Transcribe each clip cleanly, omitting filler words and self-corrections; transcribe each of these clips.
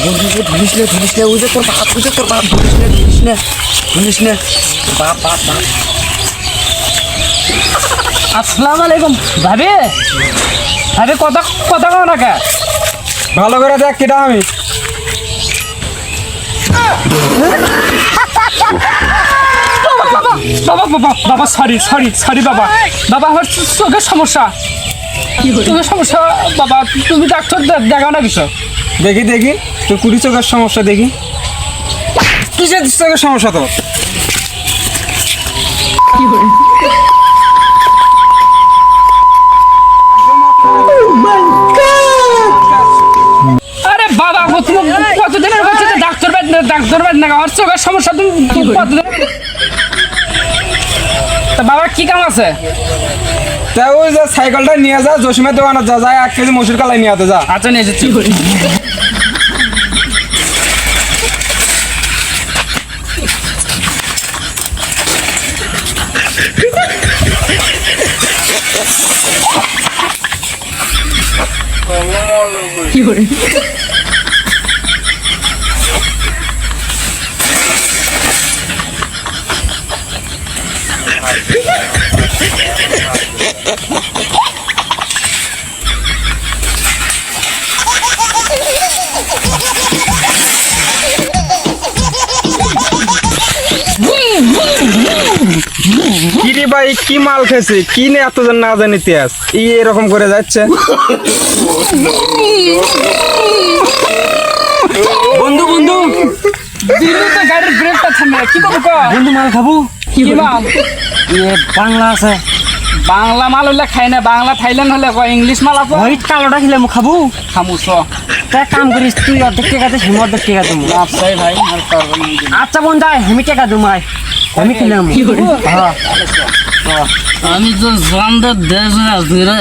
ধরিস ওই যে তোর বাপ ধরিস নে বাপ। আসসালামু আলাইকুম ভাবি কথা কও না কে? ভালো করে দেখ কেটা আমি। বাবা সরি বাবা আমার চোখের সমস্যা বাবা, তুমি ডাক্তার দেখাও না কিছু। দেখি তুই কুড়ি চোখের সমস্যা দেখি। তুই যে চোখের সমস্যা তো আরে বাবা তুমি কতদিনের বাচ্চা ডাক্তার না আমার চোখের সমস্যা তুমি কতদিন? তা বাবা কি কাম আছে? তা ওই যে সাইকেলটা নিয়ে যা, জসিমের দোকানে যা, 1 কেজি মসুর কালাই নিয়ে আতে যা। আচ্ছা নিয়ে এসেছি। কিরে ভাই কি মাল খেয়েছে, কি নে এতজন না জানি ইতিহাস এরকম করে যাচ্ছে। বন্ধু দিল্লি তো গাড়ির ব্রেকটা থামে, কি করবো? বন্ধু মাল খাবো? কি মাল? বাংলা আছে। বাংলা মাল হলে খাই না, বাংলা থাইল্যান্ড হলে কয়, ইংলিশ মাল আছে। ওই কালোটা খেলে খাবো। খামুস তা কাম করিস, তুই অর্ধেক টাকা দিস, আমি অর্ধেক টাকা দেবো। আচ্ছা ভাই আচ্ছা বোন যাই, আমি টাকা দেবো, আমি খেলাম। আমি তো জানতে দেশ না রে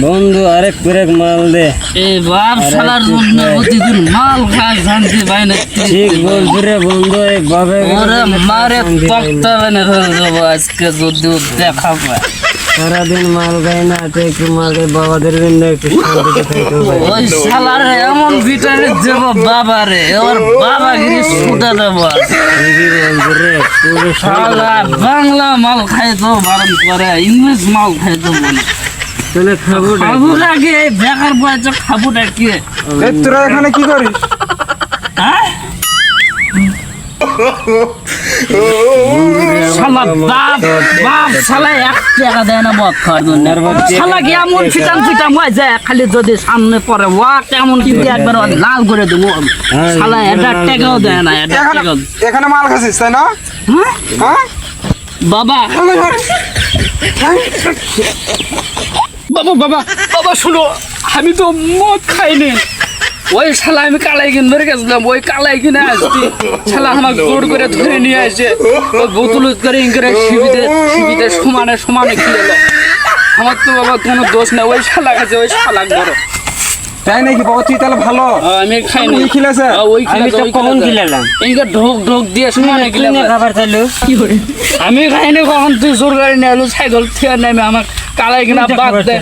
বন্ধু আরেক করে মাল দে। এই বাপ শালার জন্য প্রতিদিন মাল খায় শান্তি পাই না। ঠিক বলছি রে বন্ধু, এই বাবে ওরে মারে তক্তা বেনে ধরে দেবো আজকে যদি দেখা পায়। সারাদিন মাল খাই না, একটু মাল খাই, বাবাদের জন্য একটু শান্তিতে থাকতে পারি। ওই শালার এমন ভিটামিন দেব বাবা রে, ওর বাবা গিরি ছুটে দেবো। শালা বাংলা মাল খাইতো বারণ করে, ইংলিশ মাল খাইতো বলে। তাহলে খাবো খাবো নাকি এই বেকার বয়সে খাবোটা কি? তোরা এখানে কি করিস? শালা বাপ শালা 1 টাকা দেয় না মদ খাওয়ার জন্য। শালা কি এমন ফিটাম হয় যে খালি যদি সামনে পড়ে ওয়া কেমন কি একবার লাল করে দেবো। শালা এটা টাকাও দেয় না, এটা টাকাও। এখানে মাল খাচ্ছিস তাই না? হ্যাঁ বাবা বাবা শুনো, আমি তো মদ খাইনি। ওই শালা আমি কালাই কিনে ধরে গেছিলাম, ওই কালাই কিনে আসছি। শালা আমাকে জোর করে ধরে নিয়ে আসছে, ওই বোতল করে ইংরে শিবিতে সমানে খেলে। আমার তো বাবা কোনো দোষ নেই, ওই শালা কাছে ওই শালা ধরো। তাই নাকি বাবা? তুই তাহলে ভালো। আমি খাইনি। ওই খেলেছে? ওই আমি তো কখন খিলালাম? ইংরে ঢোক দিয়ে সমানে খেলে। খাবার চাইলো আমি খাইনি কখন, তুই জোর করে নিয়ে এলো সাইকেল থেকে নেমে আমার কালাই কিনা বাদ দে।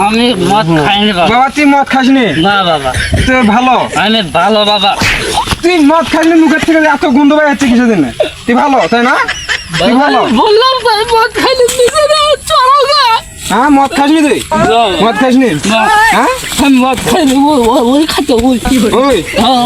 আমি মদ খাইনি বাবা। বাবা তুই মদ খাসনি? না বাবা তুই ভালো। আমি ভালো বাবা। তুই মদ খাসনি, মুখের থেকে এত গন্ধ বের হচ্ছে কিছু দিন। তুই ভালো তাই না? তুই ভালো। বললাম তাই মদ খাইনি, চলো গা। হ্যাঁ মদ খাসনি তুই? মদ খাসনি? হ্যাঁ আমি মদ খাইনি, ওই খাতে ওই কি ওই হ্যাঁ।